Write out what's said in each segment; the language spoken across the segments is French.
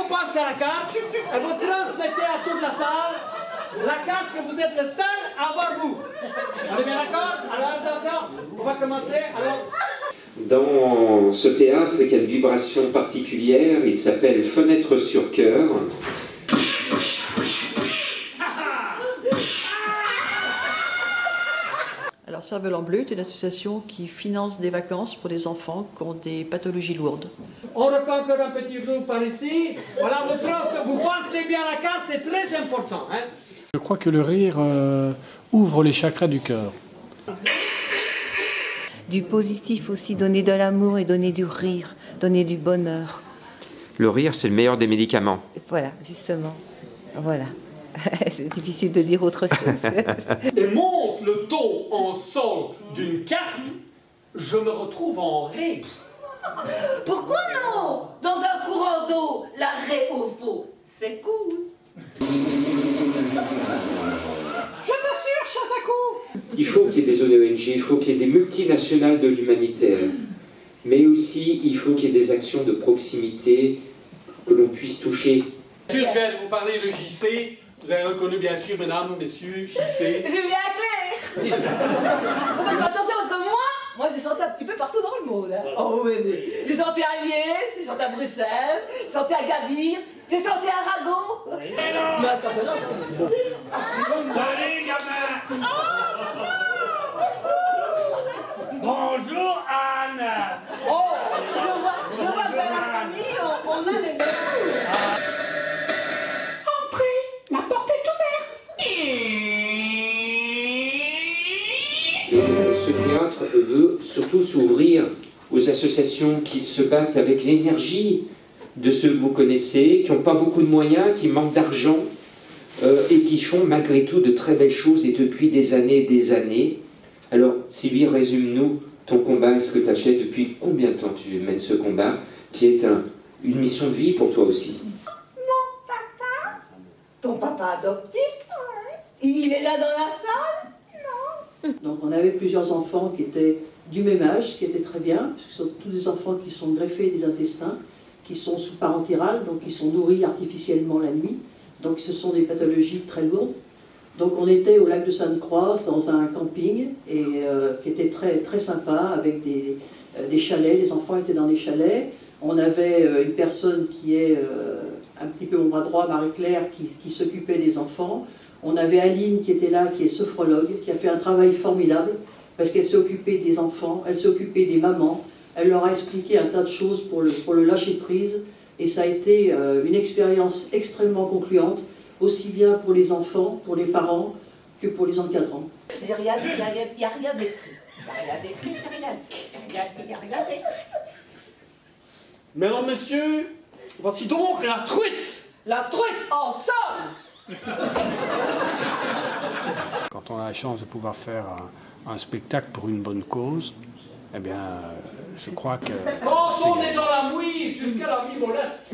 on passe à la carte, et vous transmettez à toute la salle la carte que vous êtes le seul à avoir vous. On est bien d'accord? Alors attention, on va commencer. Alors... Dans ce théâtre qui a une vibration particulière, il s'appelle Fenêtre sur cœur. Alors Cerf-Volant Bleu est une association qui finance des vacances pour des enfants qui ont des pathologies lourdes. On reprend encore un petit groupe par ici. Voilà, vous pensez bien la carte, c'est très important. Hein? Je crois que le rire ouvre les chakras du cœur. Du positif aussi, donner de l'amour et donner du rire, donner du bonheur. Le rire, c'est le meilleur des médicaments. Voilà, justement. Voilà. C'est difficile de dire autre chose. Et monte le dos en sol d'une carte, je me retrouve en ré. Pourquoi non? Dans un courant d'eau, la ré au faux, c'est cool. Il faut qu'il y ait des ONG, il faut qu'il y ait des multinationales de l'humanitaire. Mais aussi, il faut qu'il y ait des actions de proximité que l'on puisse toucher. Je vais vous parler de JC. Vous avez reconnu bien sûr, mesdames, messieurs, JC. Julien Clerc. Attention, parce que moi j'ai chanté un petit peu partout dans le monde. Hein. Oh oui, j'ai chanté à Liège, j'ai chanté à Bruxelles, j'ai chanté à Gadir, j'ai chanté à Rago. Oui. Mais attends, mais non, Salut, gamin. Oh, papa. Bonjour, Anne. Oh, je vois que dans la famille, on a les mêmes. La porte est ouverte. Ce théâtre veut surtout s'ouvrir aux associations qui se battent avec l'énergie de ceux que vous connaissez, qui n'ont pas beaucoup de moyens, qui manquent d'argent et qui font malgré tout de très belles choses et depuis des années et des années. Alors, Sylvie, résume-nous ton combat et ce que tu as fait depuis combien de temps tu mènes ce combat, qui est une mission de vie pour toi aussi. Ton papa adoptif? Il est là dans la salle? Non. Donc on avait plusieurs enfants qui étaient du même âge, ce qui était très bien, parce que ce sont tous des enfants qui sont greffés des intestins, qui sont sous parentéral, donc qui sont nourris artificiellement la nuit. Donc ce sont des pathologies très lourdes. Donc on était au lac de Sainte-Croix dans un camping et qui était très, très sympa avec des chalets. Les enfants étaient dans des chalets. On avait une personne qui est un petit peu mon bras droit, Marie-Claire, qui s'occupait des enfants. On avait Aline qui était là, qui est sophrologue, qui a fait un travail formidable parce qu'elle s'est occupée des enfants, elle s'est occupée des mamans. Elle leur a expliqué un tas de choses pour le lâcher prise. Et ça a été une expérience extrêmement concluante, aussi bien pour les enfants, pour les parents, que pour les encadrants. J'ai regardé, il n'y a rien d'écrit. Il n'y a rien d'écrit, c'est rien. Il n'y a rien d'écrit. Mesdames, messieurs, voici donc la truite. La truite ensemble. Quand on a la chance de pouvoir faire un spectacle pour une bonne cause, eh bien, je crois que... Quand on est dans la mouille jusqu'à la mimolette.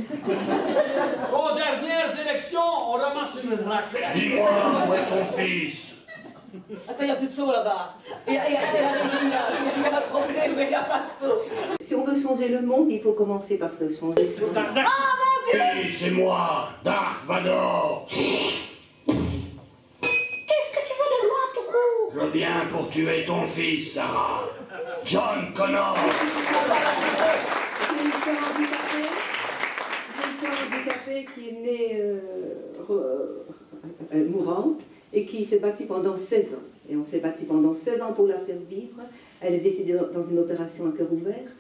Aux dernières élections, on ramasse une raclette. Dis-moi, où est ton fils? Attends, il n'y a plus de seau là-bas. Il y a pas de problème, mais il n'y a pas de seau. Si on veut changer le monde, il faut commencer par se changer. Ah mon Dieu! Oui, c'est moi, Dark Vador. Qu'est-ce que tu veux de moi, tout court? Je viens pour tuer ton fils, Sarah. John Connor. J'ai une sœur handicapée qui est née mourante et qui s'est battue pendant 16 ans. Et on s'est battu pendant 16 ans pour la faire vivre. Elle est décédée dans une opération à cœur ouvert.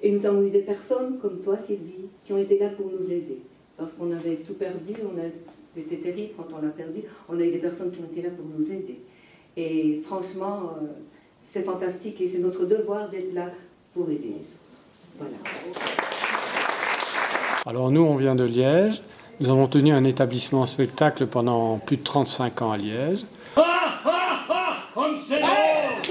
Et nous avons eu des personnes comme toi, Sylvie, qui ont été là pour nous aider. Parce qu'on avait tout perdu, c'était terrible quand on l'a perdu. On a eu des personnes qui ont été là pour nous aider. Et franchement, c'est fantastique et c'est notre devoir d'être là pour aider les autres. Voilà. Alors nous, on vient de Liège. Nous avons tenu un établissement spectacle pendant plus de 35 ans à Liège. Comme c'est Aïe!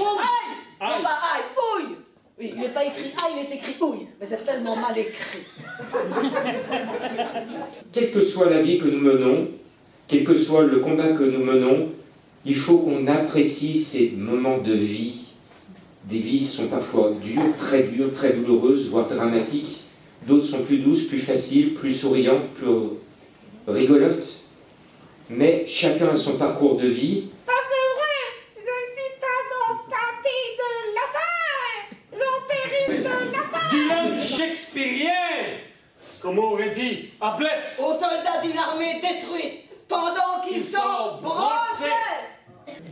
Aïe! Aïe! Ouille! Oui, il n'est pas écrit aïe, il est écrit ouille. Mais c'est tellement mal écrit. Quelle que soit la vie que nous menons, quel que soit le combat que nous menons, il faut qu'on apprécie ces moments de vie. Des vies sont parfois dures, très douloureuses, voire dramatiques. d'autres sont plus douces, plus faciles, plus souriantes, plus rigolotes. Mais chacun a son parcours de vie. Ça c'est vrai, je suis adoptative de latin, j'entérine de latin. Du langue shakespearien, comme aurait dit Hamlet. Aux soldats d'une armée détruite, pendant qu'ils sont brossés.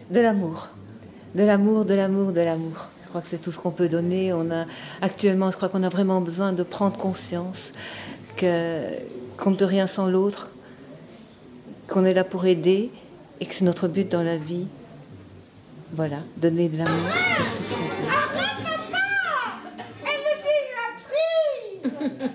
De l'amour. De l'amour, de l'amour, de l'amour. Je crois que c'est tout ce qu'on peut donner. Actuellement, je crois qu'on a vraiment besoin de prendre conscience qu'on ne peut rien sans l'autre, qu'on est là pour aider et que c'est notre but dans la vie. Voilà, donner de l'amour, c'est tout ce qu'on peut. Elle est déjà prise.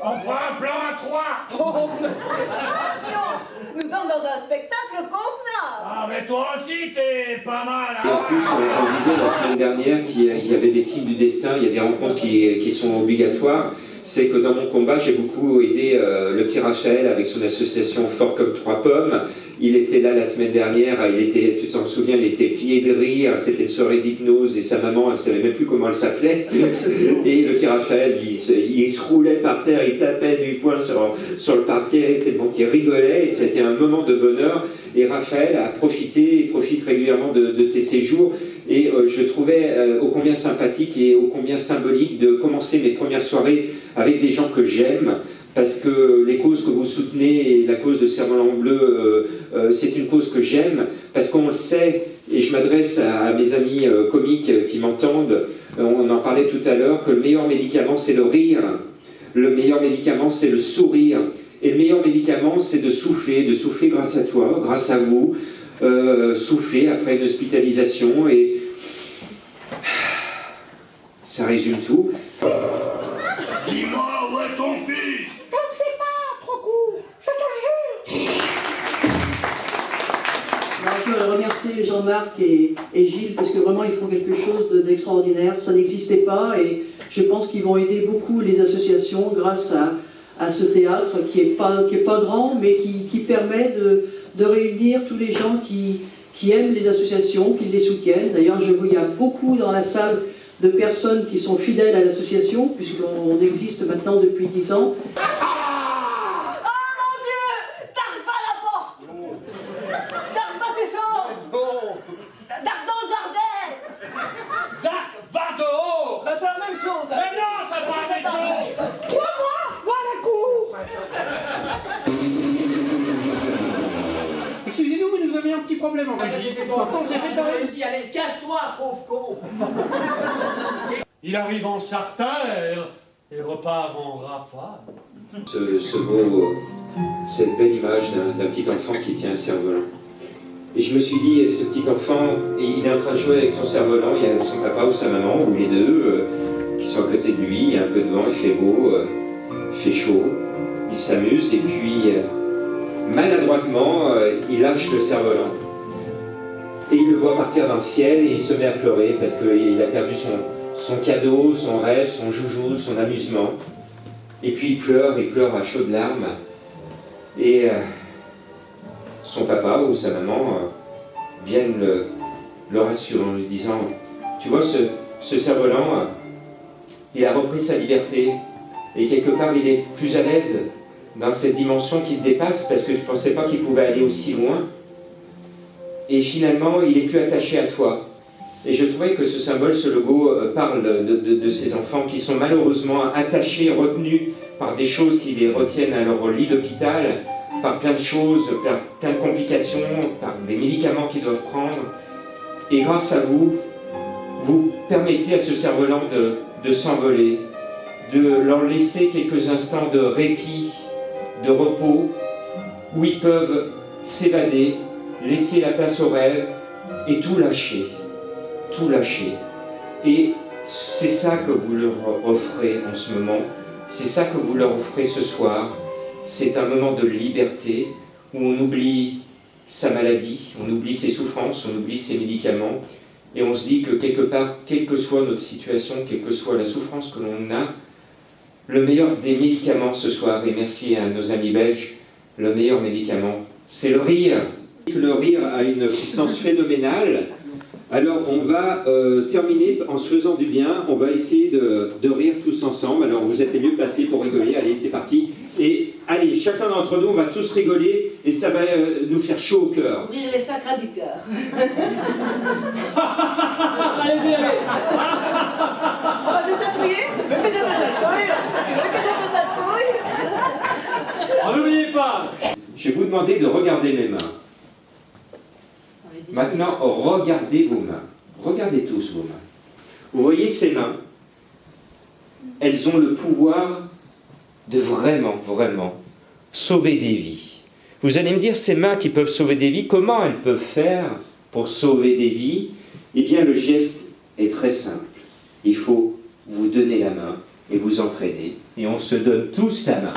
On fera un plan à 3. Oh, monsieur, attention, nous sommes dans un spectacle convenable. Ah, mais toi aussi, t'es pas mal. Et en plus, on disait la semaine dernière qu'il y avait des signes du destin, il y a des rencontres qui sont obligatoires. C'est que dans mon combat, j'ai beaucoup aidé le petit Raphaël avec son association Fort comme 3 pommes. Il était là la semaine dernière, tu t'en souviens, il était plié de rire, c'était une soirée d'hypnose et sa maman, elle ne savait même plus comment elle s'appelait. Et le petit Raphaël, il se roulait par terre, il tapait du poing sur le parquet, tellement qu'il rigolait, et c'était un moment de bonheur. Et Raphaël a profité, et profite régulièrement de tes séjours. Et je trouvais ô combien sympathique et ô combien symbolique de commencer mes premières soirées avec des gens que j'aime, parce que les causes que vous soutenez, et la cause de Cerf-Volant Bleu, c'est une cause que j'aime, parce qu'on le sait, et je m'adresse à mes amis comiques qui m'entendent, on en parlait tout à l'heure, que le meilleur médicament c'est le rire, le meilleur médicament c'est le sourire, et le meilleur médicament c'est de souffler grâce à toi, grâce à vous, souffler après une hospitalisation, et ça résume tout. Dis-moi, où est ton fils? Je ne sais pas, trop court, je te le jure. Alors, je voudrais remercier Jean-Marc et Gilles parce que vraiment ils font quelque chose d'extraordinaire. Ça n'existait pas et je pense qu'ils vont aider beaucoup les associations grâce à ce théâtre qui est pas grand mais qui permet de réunir tous les gens qui aiment les associations, qui les soutiennent. D'ailleurs, il y a beaucoup dans la salle de personnes qui sont fidèles à l'association, puisqu'on existe maintenant depuis 10 ans. Ah mon Dieu, Dark va à la porte. Dark va tes sons. Dark dans le jardin. Dark va dehors. Bah, c'est la même chose. Mais non, c'est pas la même chose. Toi, moi, à la cour. Excusez-nous, mais nous avions un petit problème en régie. Pourtant, c'est fait Il dit, allez, casse-toi, pauvre con. Il arrive en charter et repart en rafale. Cette belle image d'un petit enfant qui tient un cerf-volant. Et je me suis dit, ce petit enfant, il est en train de jouer avec son cerf-volant, il y a son papa ou sa maman, ou les deux, qui sont à côté de lui, il y a un peu de vent, il fait beau, il fait chaud, il s'amuse, et puis, maladroitement, il lâche le cerf-volant. Et il le voit partir dans le ciel, et il se met à pleurer, parce qu'il a perdu son cadeau, son rêve, son joujou, son amusement. Et puis il pleure à chaudes larmes. Et son papa ou sa maman viennent le rassurer en lui disant « Tu vois, ce cerf-volant, il a repris sa liberté. Et quelque part, il est plus à l'aise dans cette dimension qui te dépasse parce que tu ne pensais pas qu'il pouvait aller aussi loin. Et finalement, il est plus attaché à toi. » Et je trouvais que ce symbole, ce logo, parle de ces enfants qui sont malheureusement attachés, retenus par des choses qui les retiennent à leur lit d'hôpital, par plein de choses, par plein de complications, par des médicaments qu'ils doivent prendre. Et grâce à vous, vous permettez à ce cerf-volant de s'envoler, de leur laisser quelques instants de répit, de repos, où ils peuvent s'évader, laisser la place aux rêves et tout lâcher. Tout lâcher. Et c'est ça que vous leur offrez en ce moment, c'est ça que vous leur offrez ce soir. C'est un moment de liberté où on oublie sa maladie, on oublie ses souffrances, on oublie ses médicaments et on se dit que quelque part, quelle que soit notre situation, quelle que soit la souffrance que l'on a, le meilleur des médicaments ce soir, et merci à nos amis belges, le meilleur médicament, c'est le rire. Le rire a une puissance phénoménale. Alors, on va terminer en se faisant du bien. On va essayer de rire tous ensemble. Alors, vous êtes les mieux placés pour rigoler. Allez, c'est parti. Et allez, chacun d'entre nous, on va tous rigoler et ça va nous faire chaud au cœur. Ouvrir les sacres du cœur. Allez-y, allez. On va désatouiller. Mais que ça désatouille. Oh, n'oubliez pas. Je vais vous demander de regarder mes mains. Maintenant, regardez vos mains. Regardez tous vos mains. Vous voyez ces mains? Elles ont le pouvoir de vraiment, vraiment sauver des vies. Vous allez me dire, ces mains qui peuvent sauver des vies, comment elles peuvent faire pour sauver des vies? Eh bien, le geste est très simple. Il faut vous donner la main et vous entraîner. Et on se donne tous la main.